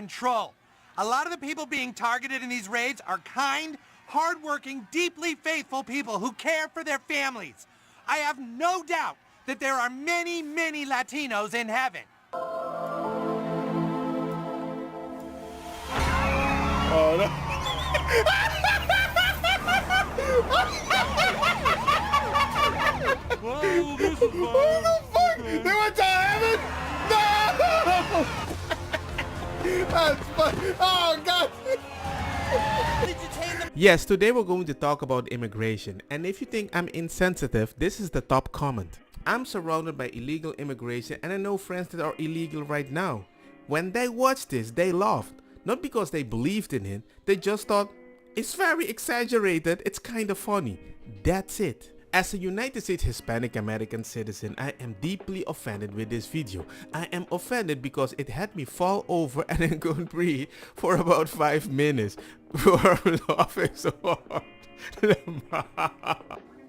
control. A lot of the people being targeted in these raids are kind, hardworking, deeply faithful people who care for their families. I have no doubt that there are many, many Latinos in heaven. Oh, no. Whoa, this is What the fuck? They went to heaven? No! That's fun. Oh, God. Yes, today we're going to talk about immigration, and if you think I'm insensitive, this is the top comment. I'm surrounded by illegal immigration and I know friends that are illegal right now. When they watched this, they laughed. Not because they believed in it, they just thought, it's very exaggerated, it's kind of funny. That's it. As a United States Hispanic American citizen, I am deeply offended with this video. I am offended because it had me fall over and then go and breathe for about 5 minutes. I'm laughing so hard.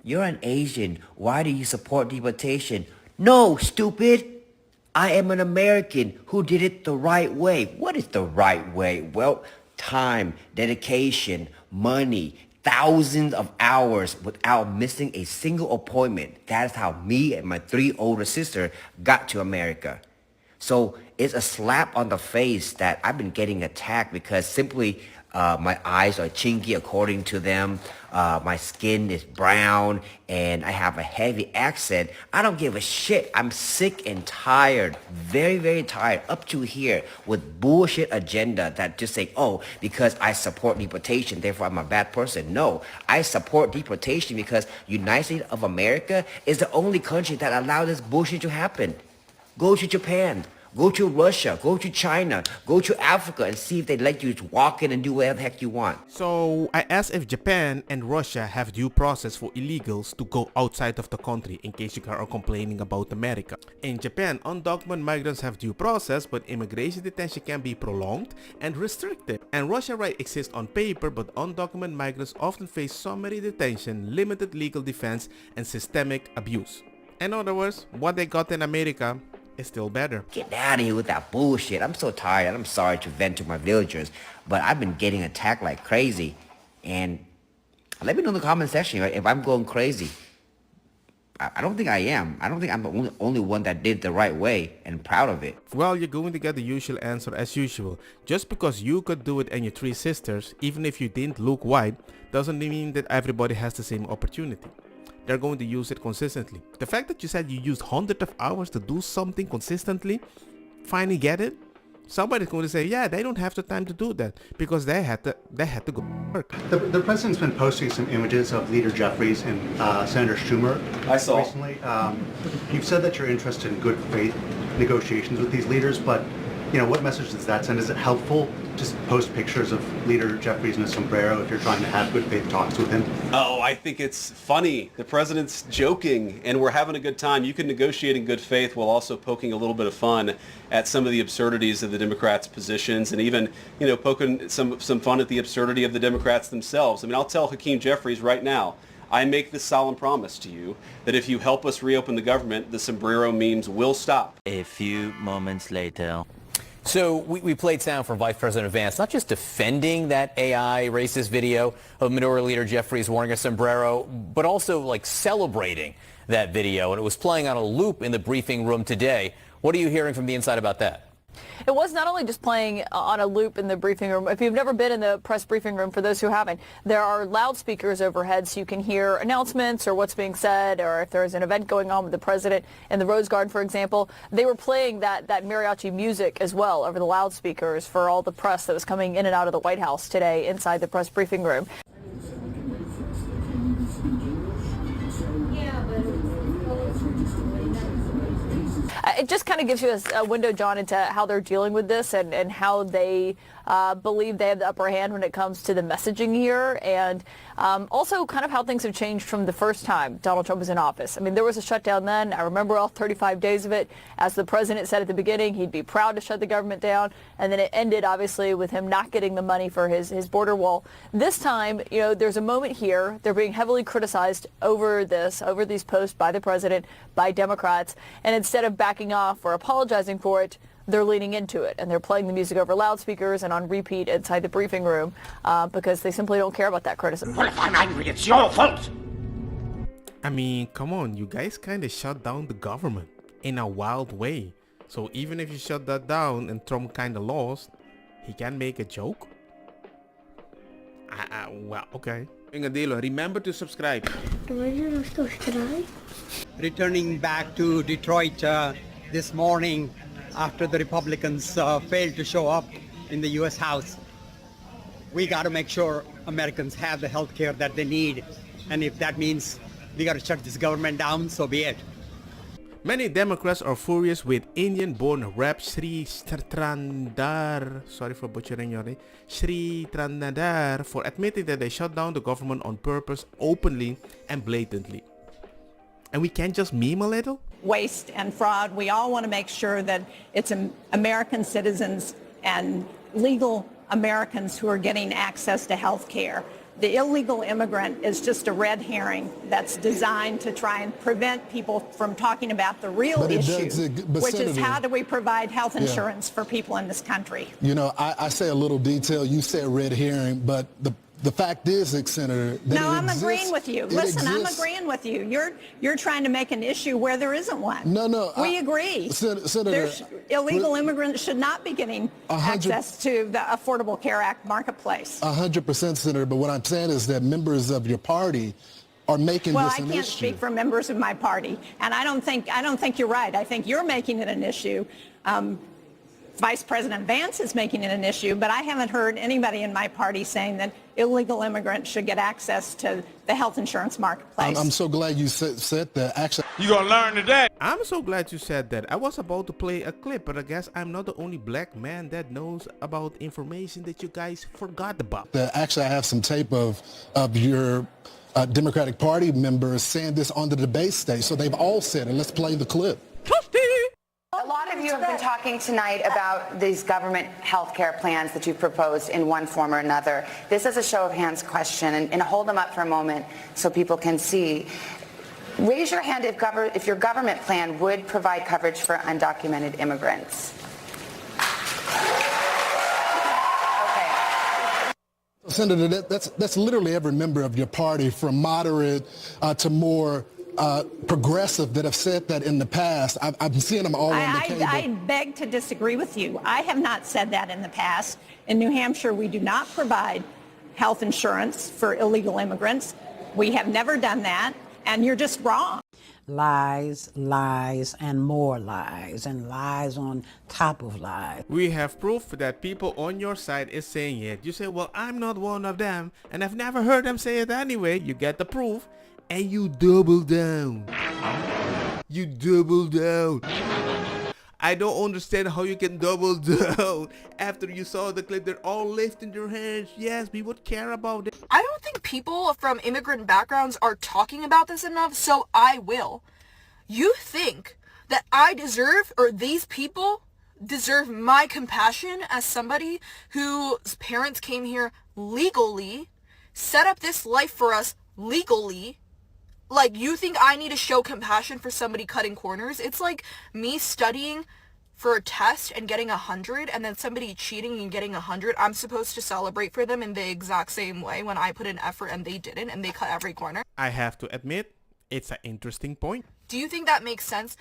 You're an Asian. Why do you support deportation? No, stupid! I am an American who did it the right way. What is the right way? Well, time, dedication, money, thousands of hours without missing a single appointment. That is how me and my 3 older sisters got to America. So it's a slap on the face that I've been getting attacked because simply my eyes are chinky according to them. My skin is brown and I have a heavy accent. I don't give a shit. I'm sick and tired, very, very tired, up to here with bullshit agenda that just say, oh, because I support deportation, therefore I'm a bad person. No, I support deportation because United States of America is the only country that allowed this bullshit to happen. Go to Japan. Go to Russia, go to China, go to Africa and see if they let you walk in and do whatever the heck you want. So I asked if Japan and Russia have due process for illegals to go outside of the country, in case you are complaining about America. In Japan, undocumented migrants have due process, but immigration detention can be prolonged and restricted. And Russia right exists on paper, but undocumented migrants often face summary detention, limited legal defense, and systemic abuse. In other words, what they got in America is still better. Get out of here with that bullshit. I'm so tired. I'm sorry to vent to my villagers, but I've been getting attacked like crazy. And let me know in the comment section if I'm going crazy. I don't think I am. I don't think I'm the only one that did the right way and proud of it. Well, you're going to get the usual answer as usual. Just because you could do it and your 3 sisters, even if you didn't look white, doesn't mean that everybody has the same opportunity. They're going to use it consistently. The fact that you said you used hundreds of hours to do something consistently, finally get it? Somebody's going to say, yeah, they don't have the time to do that because they had to go work. The president's been posting some images of Leader Jeffries and Senator Schumer. I saw recently. You've said that you're interested in good faith negotiations with these leaders, but what message does that send? Is it helpful to post pictures of Leader Jeffries in a sombrero if you're trying to have good faith talks with him? Oh, I think it's funny. The president's joking and we're having a good time. You can negotiate in good faith while also poking a little bit of fun at some of the absurdities of the Democrats' positions and even, poking some fun at the absurdity of the Democrats themselves. I mean, I'll tell Hakeem Jeffries right now, I make this solemn promise to you that if you help us reopen the government, the sombrero memes will stop. A few moments later. So we played sound from Vice President Vance, not just defending that AI racist video of Minority Leader Jeffries wearing a sombrero, but also celebrating that video. And it was playing on a loop in the briefing room today. What are you hearing from the inside about that? It was not only just playing on a loop in the briefing room. If you've never been in the press briefing room, for those who haven't, there are loudspeakers overhead so you can hear announcements or what's being said, or if there's an event going on with the president in the Rose Garden, for example. They were playing that mariachi music as well over the loudspeakers for all the press that was coming in and out of the White House today inside the press briefing room. It just kind of gives you a window, John, into how they're dealing with this and how they believe they have the upper hand when it comes to the messaging here, and also kind of how things have changed from the first time Donald Trump was in office. I mean, there was a shutdown then. I remember all 35 days of it. As the president said at the beginning, he'd be proud to shut the government down, and then it ended, obviously, with him not getting the money for his border wall. This time, there's a moment here. They're being heavily criticized over these posts by the president, by Democrats, and instead of backing off or apologizing for it, they're leaning into it and they're playing the music over loudspeakers and on repeat inside the briefing room because they simply don't care about that criticism. Well, if I'm angry, it's your fault. I mean, come on, you guys kind of shut down the government in a wild way. So even if you shut that down and Trump kind of lost, he can make a joke? Well, okay. Remember to subscribe. Returning back to Detroit this morning after the Republicans failed to show up in the U.S. House. We got to make sure Americans have the health care that they need. And if that means we got to shut this government down, so be it. Many Democrats are furious with Indian-born rap Sri Trandar, sorry for butchering your name, Sri Trandar, for admitting that they shut down the government on purpose, openly and blatantly. And we can't just meme a little? Waste and fraud. We all want to make sure that it's American citizens and legal Americans who are getting access to health care. The illegal immigrant is just a red herring that's designed to try and prevent people from talking about the real issue, which is how do we provide health insurance for people in this country? You know, I say a little detail. You said red herring, but the fact is, Senator, that no, I'm agreeing with you. Listen, I'm agreeing with you. You're trying to make an issue where there isn't one. No. We agree. Senator, illegal immigrants should not be getting access to the Affordable Care Act marketplace. 100%, Senator. But what I'm saying is that members of your party are making this an issue. Well, I can't speak for members of my party, and I don't think you're right. I think you're making it an issue. Vice President Vance is making it an issue, but I haven't heard anybody in my party saying that illegal immigrants should get access to the health insurance marketplace. I'm so glad you said that. Actually, You're going to learn today. I'm so glad you said that. I was about to play a clip, but I guess I'm not the only black man that knows about information that you guys forgot about. Actually, I have some tape of your Democratic Party members saying this on the debate stage. So they've all said it. Let's play the clip. A lot of you have been talking tonight about these government health care plans that you've proposed in one form or another. This is a show of hands question, and hold them up for a moment so people can see. Raise your hand if your government plan would provide coverage for undocumented immigrants. Okay. Senator, that's literally every member of your party, from moderate to more progressive, that have said that in the past. I've seen them all on the cable. I beg to disagree with you. I have not said that in the past. In New Hampshire, we do not provide health insurance for illegal immigrants. We have never done that, and you're just wrong. Lies, lies, and more lies, and lies on top of lies. We have proof that people on your side is saying it. You say, well, I'm not one of them, and I've never heard them say it anyway. You get the proof. And you double down. You double down. I don't understand how you can double down. After you saw the clip, they're all lifting their hands. Yes, we would care about it. I don't think people from immigrant backgrounds are talking about this enough, so I will. You think that I deserve, or these people deserve, my compassion as somebody whose parents came here legally, set up this life for us legally? Like, you think I need to show compassion for somebody cutting corners? It's like me studying for a test and getting 100, and then somebody cheating and getting 100. I'm supposed to celebrate for them in the exact same way when I put in effort and they didn't, and they cut every corner. I have to admit, it's an interesting point. Do you think that makes sense?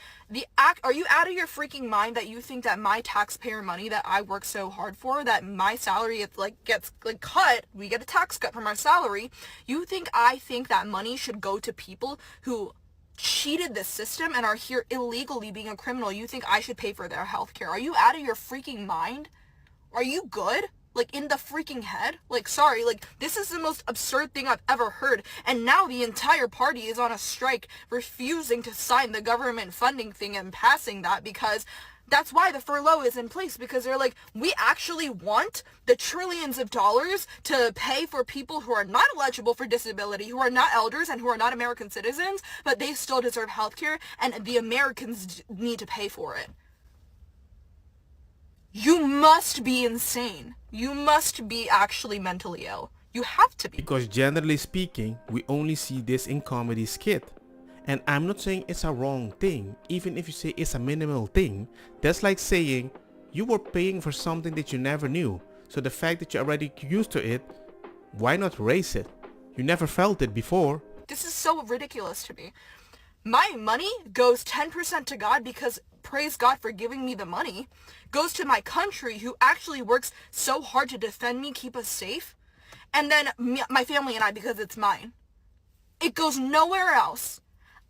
Are you out of your freaking mind that you think that my taxpayer money that I work so hard for, that my salary gets cut, we get a tax cut from our salary? You think I think that money should go to people who cheated the system and are here illegally being a criminal? You think I should pay for their health care? Are you out of your freaking mind? Are you good? Like, in the freaking head? Like, sorry, like, this is the most absurd thing I've ever heard. And now the entire party is on a strike, refusing to sign the government funding thing and passing that, because that's why the furlough is in place, because they're like, we actually want the trillions of dollars to pay for people who are not eligible for disability, who are not elders, and who are not American citizens, but they still deserve health care, and the Americans need to pay for it. You must be insane. You must be actually mentally ill. You have to be. Because generally speaking, we only see this in comedy skit. And I'm not saying it's a wrong thing. Even if you say it's a minimal thing, that's like saying You were paying for something that you never knew. So the fact that you're already used to it, why not raise it? You never felt it before. This is so ridiculous to me. My money goes 10% to God because, praise God for giving me the money, goes to my country who actually works so hard to defend me, keep us safe, and then my family and I because it's mine. It goes nowhere else.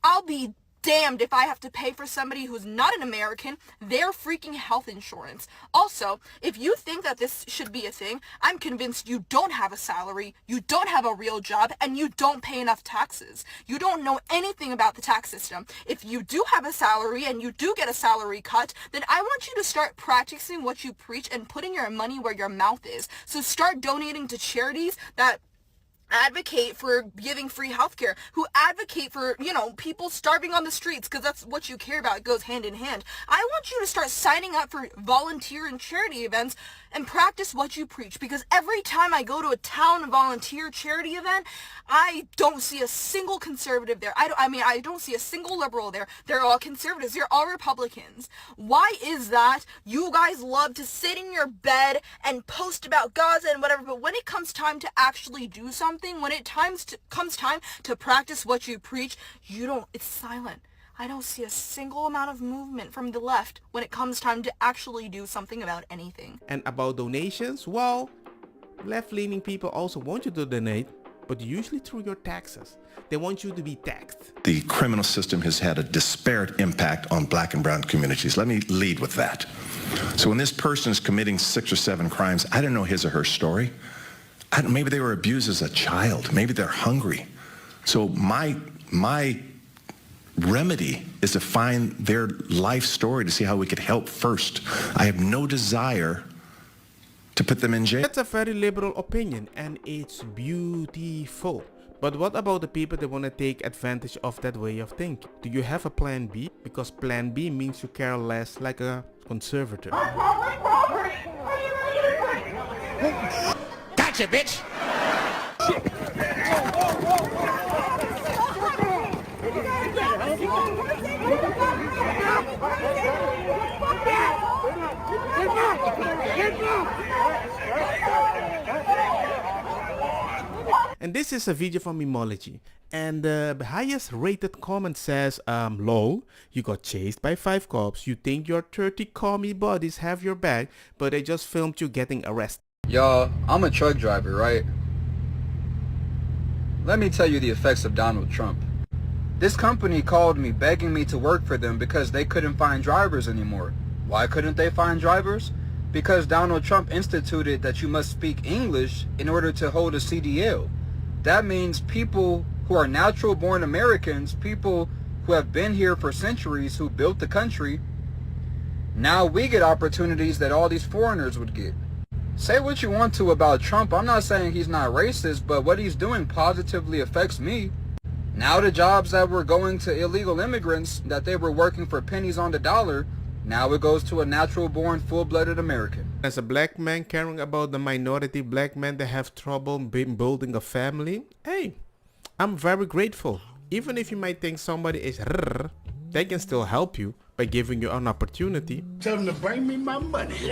I'll be damned if I have to pay for somebody who's not an American their freaking health insurance. Also, if you think that this should be a thing, I'm convinced you don't have a salary, you don't have a real job, and you don't pay enough taxes. You don't know anything about the tax system. If you do have a salary and you do get a salary cut, then I want you to start practicing what you preach and putting your money where your mouth is. So start donating to charities that advocate for giving free healthcare, who advocate for, people starving on the streets, because that's what you care about. It goes hand in hand. I want you to start signing up for volunteer and charity events and practice what you preach, because every time I go to a town volunteer charity event, I don't see a single conservative there. I don't see a single liberal there. They're all conservatives. They're all Republicans. Why is that? You guys love to sit in your bed and post about Gaza and whatever, but when it comes time to actually do something, when it comes time to practice what you preach, it's silent. I don't see a single amount of movement from the left when it comes time to actually do something about anything. And about donations, well, left-leaning people also want you to donate, but usually through your taxes. They want you to be taxed. The criminal system has had a disparate impact on black and brown communities. Let me lead with that. So when this person is committing 6 or 7 crimes, I don't know his or her story. Maybe they were abused as a child. Maybe they're hungry. So my remedy is to find their life story to see how we could help first. I have no desire to put them in jail. That's a very liberal opinion and it's beautiful. But what about the people that want to take advantage of that way of thinking? Do you have a plan B? Because plan B means you care less, like a conservative. Gotcha, bitch! And this is a video from Memology, and the highest rated comment says, lol, you got chased by 5 cops, you think your 30 commie buddies have your back, but they just filmed you getting arrested. Y'all, I'm a truck driver, right? Let me tell you the effects of Donald Trump. This company called me begging me to work for them because they couldn't find drivers anymore. Why couldn't they find drivers? Because Donald Trump instituted that you must speak English in order to hold a CDL. That means people who are natural born Americans, people who have been here for centuries, who built the country, now we get opportunities that all these foreigners would get. Say what you want to about Trump, I'm not saying he's not racist, but what he's doing positively affects me. Now the jobs that were going to illegal immigrants, that they were working for pennies on the dollar, now it goes to a natural-born, full-blooded American. As a black man caring about the minority black men that have trouble building a family, hey, I'm very grateful. Even if you might think somebody is rrr, they can still help you by giving you an opportunity. Tell them to bring me my money. Don't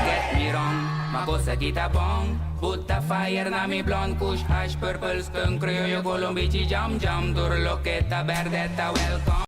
get me wrong, ma cosa kita bong. Put the fire na mi blonde, kush hash, purple skunk, criollo, colombici, jam, jam, durloqueta, verdeta, welcome.